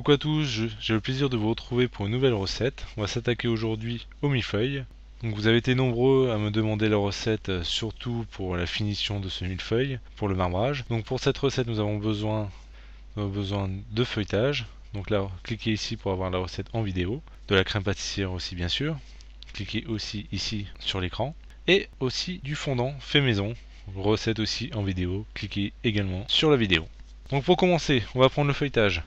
Coucou à tous, j'ai le plaisir de vous retrouver pour une nouvelle recette. On va s'attaquer aujourd'hui au millefeuille. Donc vous avez été nombreux à me demander la recette, surtout pour la finition de ce millefeuille, pour le marbrage. Donc pour cette recette nous avons besoin de feuilletage. Donc là, cliquez ici pour avoir la recette en vidéo. De la crème pâtissière aussi bien sûr. Cliquez aussi ici sur l'écran. Et aussi du fondant fait maison. Recette aussi en vidéo. Cliquez également sur la vidéo. Donc pour commencer, on va prendre le feuilletage.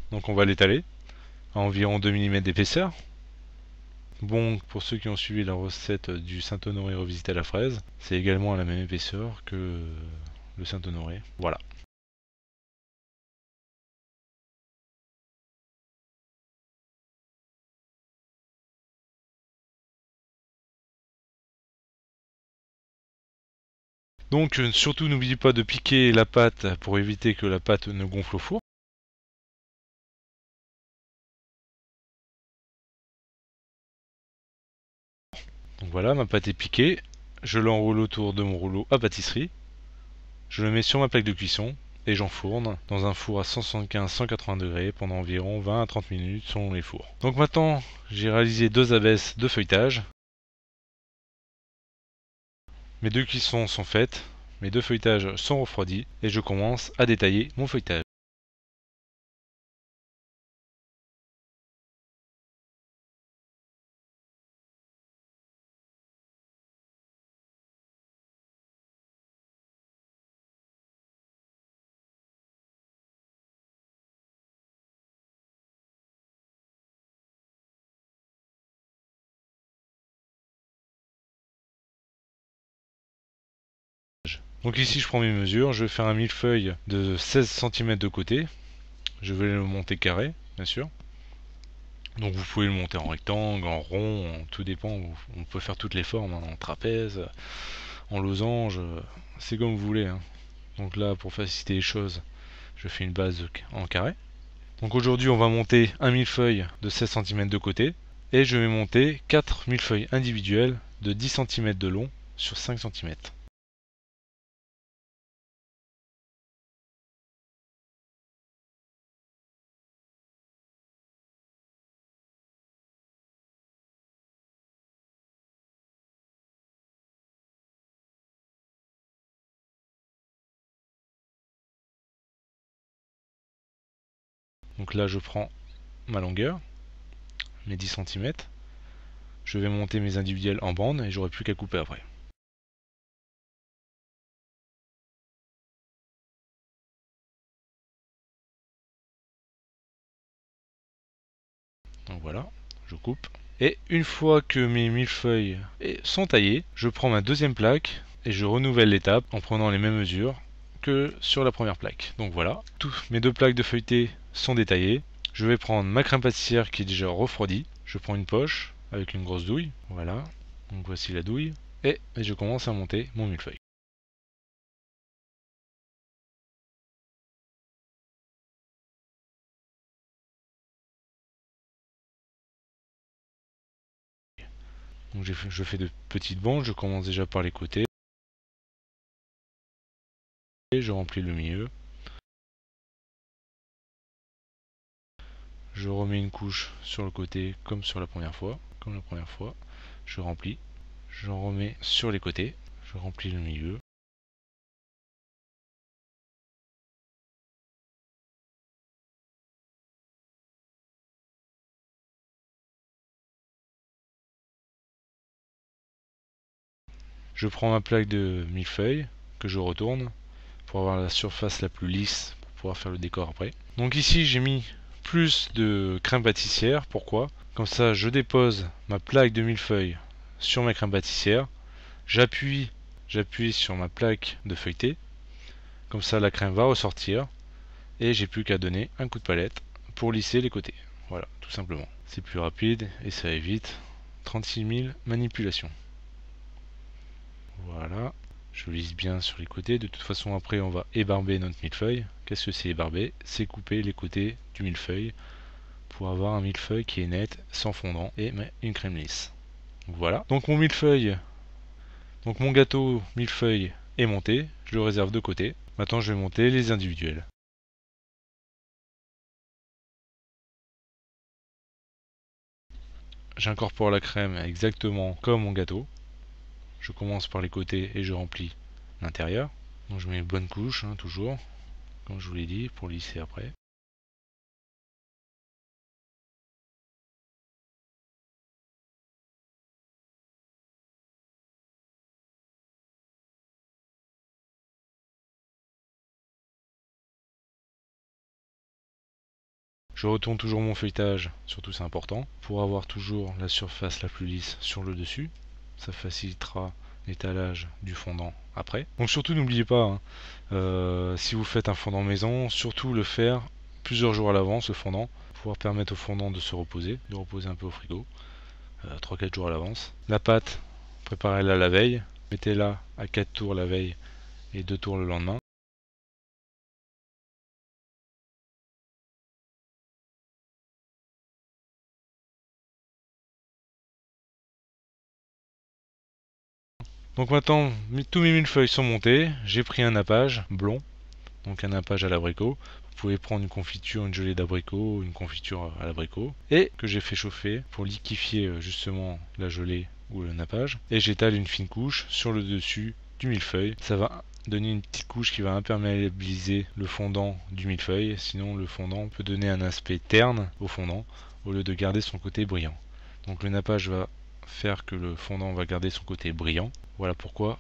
Donc on va l'étaler à environ 2 mm d'épaisseur. Bon, pour ceux qui ont suivi la recette du Saint-Honoré revisité à la fraise, c'est également à la même épaisseur que le Saint-Honoré. Voilà. Donc surtout n'oubliez pas de piquer la pâte pour éviter que la pâte ne gonfle au four. Donc voilà, ma pâte est piquée. Je l'enroule autour de mon rouleau à pâtisserie. Je le mets sur ma plaque de cuisson et j'enfourne dans un four à 175-180 degrés pendant environ 20 à 30 minutes selon les fours. Donc maintenant, j'ai réalisé 2 abaisses de feuilletage. Mes 2 cuissons sont faites, mes 2 feuilletages sont refroidis et je commence à détailler mon feuilletage. Donc ici je prends mes mesures, je vais faire un millefeuille de 16 cm de côté. Je vais le monter carré, bien sûr. Donc vous pouvez le monter en rectangle, en rond, tout dépend, on peut faire toutes les formes, hein, en trapèze, en losange, c'est comme vous voulez. Hein. Donc là, pour faciliter les choses, je fais une base en carré. Donc aujourd'hui, on va monter un millefeuille de 16 cm de côté, et je vais monter 4 millefeuilles individuels de 10 cm de long sur 5 cm. Donc là, je prends ma longueur, mes 10 cm, je vais monter mes individuels en bande et j'aurai plus qu'à couper après. Donc voilà, je coupe. Et une fois que mes millefeuilles sont taillés, je prends ma deuxième plaque et je renouvelle l'étape en prenant les mêmes mesures que sur la première plaque. Donc voilà, mes 2 plaques de feuilleté sont détaillées. Je vais prendre ma crème pâtissière qui est déjà refroidie. Je prends une poche avec une grosse douille. Voilà, donc voici la douille. Et je commence à monter mon millefeuille. Donc je fais de petites bandes, je commence déjà par les côtés. Et je remplis le milieu. Je remets une couche sur le côté comme sur la première fois. Je remplis. J'en remets sur les côtés. Je remplis le milieu. Je prends ma plaque de millefeuille que je retourne pour avoir la surface la plus lisse pour pouvoir faire le décor après. Donc ici j'ai mis plus de crème pâtissière. Pourquoi? Comme ça je dépose ma plaque de millefeuille sur ma crème pâtissière. J'appuie sur ma plaque de feuilleté. Comme ça la crème va ressortir. Et j'ai plus qu'à donner un coup de palette pour lisser les côtés. Voilà, tout simplement. C'est plus rapide et ça évite 36 000 manipulations. Voilà, je lisse bien sur les côtés. De toute façon, après, on va ébarber notre millefeuille. Qu'est-ce que c'est ébarber? C'est couper les côtés du millefeuille pour avoir un millefeuille qui est net, sans fondant et une crème lisse. Donc voilà. Donc mon millefeuille, donc mon gâteau millefeuille est monté. Je le réserve de côté. Maintenant, je vais monter les individuels. j'incorpore la crème exactement comme mon gâteau. Je commence par les côtés et je remplis l'intérieur. Donc je mets une bonne couche, hein, toujours, comme je vous l'ai dit, pour lisser après. Je retourne toujours mon feuilletage, surtout c'est important, pour avoir toujours la surface la plus lisse sur le dessus. Ça facilitera l'étalage du fondant après. Donc surtout n'oubliez pas, hein, si vous faites un fondant maison, surtout le faire plusieurs jours à l'avance, le fondant, pour pouvoir permettre au fondant de se reposer, de reposer un peu au frigo, 3-4 jours à l'avance. La pâte, préparez-la la veille, mettez-la à 4 tours la veille et 2 tours le lendemain. Donc maintenant, tous mes millefeuilles sont montés, j'ai pris un nappage blond, donc un nappage à l'abricot. Vous pouvez prendre une confiture, une gelée d'abricot, une confiture à l'abricot, et que j'ai fait chauffer pour liquéfier justement la gelée ou le nappage. Et j'étale une fine couche sur le dessus du millefeuille. Ça va donner une petite couche qui va imperméabiliser le fondant du millefeuille, sinon le fondant peut donner un aspect terne au fondant au lieu de garder son côté brillant. Donc le nappage va faire que le fondant va garder son côté brillant. Voilà pourquoi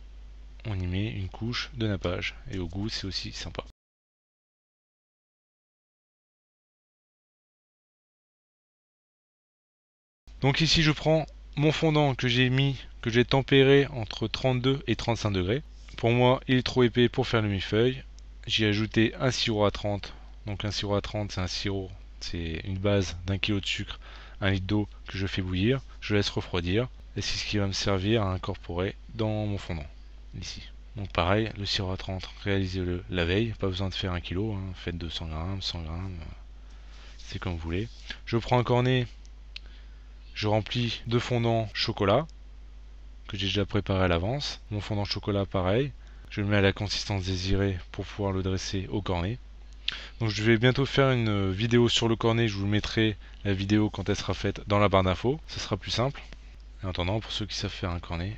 on y met une couche de nappage. Et au goût, c'est aussi sympa. Donc ici, je prends mon fondant que j'ai tempéré entre 32 et 35 degrés. Pour moi, il est trop épais pour faire le millefeuille. J'ai ajouté un sirop à 30. Donc un sirop à 30, c'est un sirop, c'est une base d'1 kg de sucre, 1 litre d'eau que je fais bouillir. Je laisse refroidir. Et c'est ce qui va me servir à incorporer dans mon fondant, ici. Donc pareil, le sirop à 30, réalisez-le la veille, pas besoin de faire 1 kg, hein, faites 200 grammes, 100 grammes, c'est comme vous voulez. Je prends un cornet, je remplis de fondant chocolat, que j'ai déjà préparé à l'avance. Mon fondant chocolat pareil, je le mets à la consistance désirée pour pouvoir le dresser au cornet. Donc je vais bientôt faire une vidéo sur le cornet, je vous mettrai la vidéo quand elle sera faite dans la barre d'infos, ce sera plus simple. En attendant, pour ceux qui savent faire un cornet,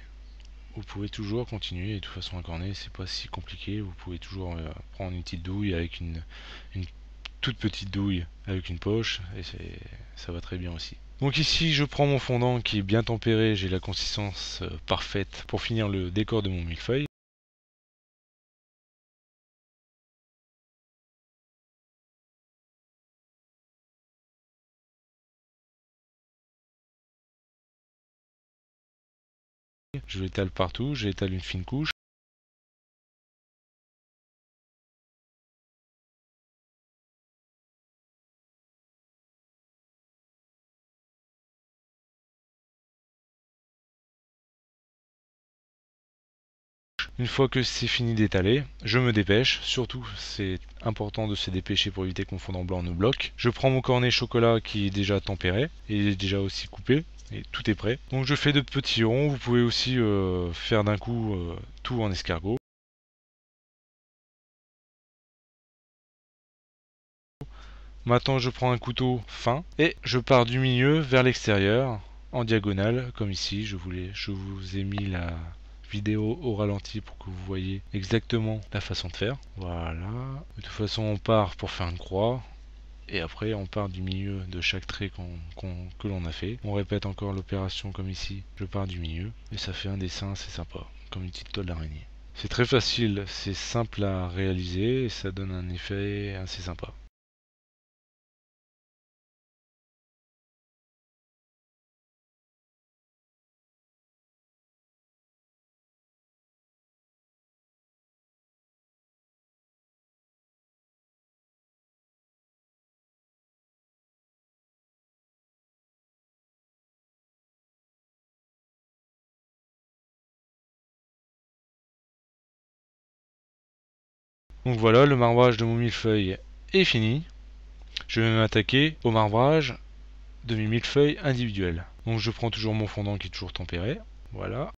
vous pouvez toujours continuer, et de toute façon un cornet c'est pas si compliqué, vous pouvez toujours prendre une petite douille avec une toute petite douille avec une poche, et ça va très bien aussi. Donc ici je prends mon fondant qui est bien tempéré, j'ai la consistance parfaite pour finir le décor de mon millefeuille. Je l'étale partout, j'étale une fine couche. Une fois que c'est fini d'étaler, je me dépêche. Surtout, c'est important de se dépêcher pour éviter que mon fondant blanc ne bloque. Je prends mon cornet chocolat qui est déjà tempéré et il est déjà aussi coupé. Et tout est prêt. Donc je fais de petits ronds. Vous pouvez aussi faire d'un coup tout en escargot. Maintenant je prends un couteau fin et je pars du milieu vers l'extérieur en diagonale comme ici. Je vous ai mis la vidéo au ralenti pour que vous voyez exactement la façon de faire. Voilà. De toute façon on part pour faire une croix. Et après on part du milieu de chaque trait que l'on a fait. On répète encore l'opération comme ici. Je pars du milieu et ça fait un dessin assez sympa, comme une petite toile d'araignée. C'est très facile, c'est simple à réaliser et ça donne un effet assez sympa. Donc voilà, le marbrage de mon millefeuille est fini. Je vais m'attaquer au marbrage de mes millefeuilles individuels. Donc je prends toujours mon fondant qui est toujours tempéré. Voilà.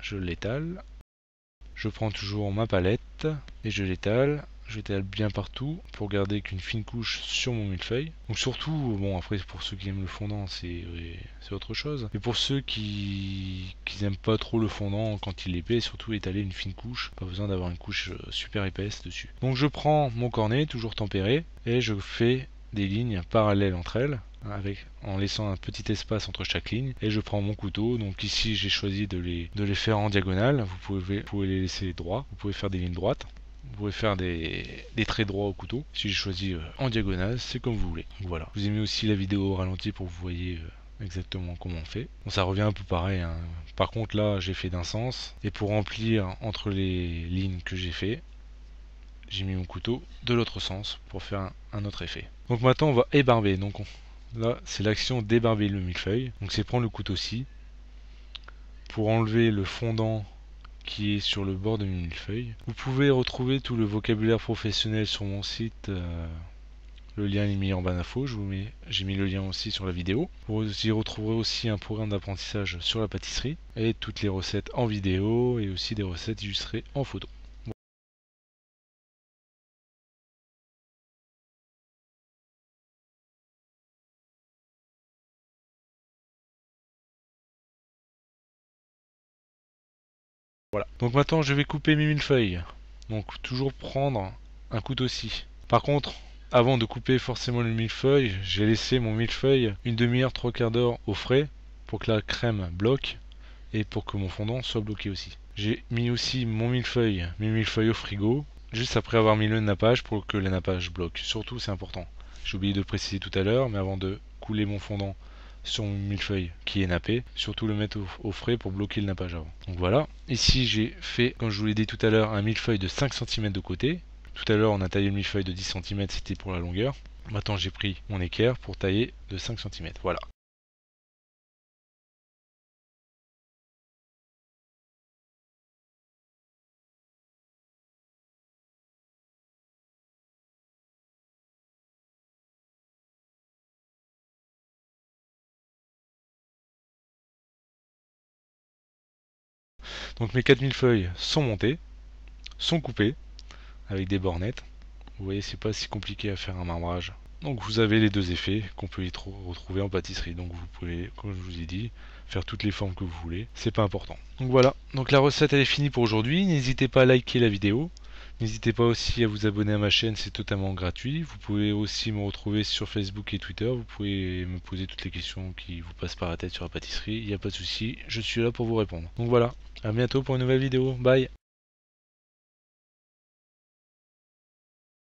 Je l'étale. Je prends toujours ma palette et je l'étale. je l'étale bien partout pour garder qu'une fine couche sur mon millefeuille. Donc surtout, bon après pour ceux qui aiment le fondant c'est autre chose. Mais pour ceux qui n'aiment pas trop le fondant quand il est épais, surtout étaler une fine couche, pas besoin d'avoir une couche super épaisse dessus. Donc je prends mon cornet, toujours tempéré, et je fais des lignes parallèles entre elles, en laissant un petit espace entre chaque ligne, et je prends mon couteau. Donc ici j'ai choisi de les faire en diagonale. Vous pouvez les laisser droits, vous pouvez faire des lignes droites, vous pouvez faire des traits droits au couteau. Si j'ai choisi en diagonale, c'est comme vous voulez. Donc voilà. Je vous ai mis aussi la vidéo au ralenti pour que vous voyez exactement comment on fait. Bon, ça revient un peu pareil, hein. Par contre là j'ai fait d'un sens, et pour remplir entre les lignes que j'ai fait, j'ai mis mon couteau de l'autre sens pour faire un autre effet. Donc maintenant on va ébarber. Donc là c'est l'action d'ébarber le millefeuille. Donc c'est prendre le couteau-ci pour enlever le fondant qui est sur le bord de mon millefeuille. Vous pouvez retrouver tout le vocabulaire professionnel sur mon site. Le lien est mis en bas d'infos, j'ai mis le lien aussi sur la vidéo. Vous y retrouverez aussi un programme d'apprentissage sur la pâtisserie et toutes les recettes en vidéo et aussi des recettes illustrées en photo. Voilà. Donc maintenant je vais couper mes millefeuilles. Donc toujours prendre un couteau-ci. Par contre, avant de couper forcément le millefeuille, j'ai laissé mon millefeuille une demi-heure, trois quarts d'heure au frais pour que la crème bloque et pour que mon fondant soit bloqué aussi. J'ai mis aussi mes millefeuilles au frigo, juste après avoir mis le nappage pour que le nappage bloque. Surtout c'est important. J'ai oublié de le préciser tout à l'heure, mais avant de couler mon fondant sur mon millefeuille qui est nappé, surtout le mettre au frais pour bloquer le nappage avant. Donc voilà, ici j'ai fait, comme je vous l'ai dit tout à l'heure, un millefeuille de 5 cm de côté. Tout à l'heure on a taillé le millefeuille de 10 cm, c'était pour la longueur. Maintenant j'ai pris mon équerre pour tailler de 5 cm. Voilà. Donc mes 4000 feuilles sont montées, sont coupées avec des bornettes. Vous voyez, c'est pas si compliqué à faire un marbrage. Donc vous avez les deux effets qu'on peut y retrouver en pâtisserie. Donc vous pouvez, comme je vous ai dit, faire toutes les formes que vous voulez. C'est pas important. Donc voilà. Donc la recette elle est finie pour aujourd'hui. N'hésitez pas à liker la vidéo. N'hésitez pas aussi à vous abonner à ma chaîne, c'est totalement gratuit. Vous pouvez aussi me retrouver sur Facebook et Twitter. Vous pouvez me poser toutes les questions qui vous passent par la tête sur la pâtisserie. Il n'y a pas de souci, je suis là pour vous répondre. Donc voilà, à bientôt pour une nouvelle vidéo. Bye.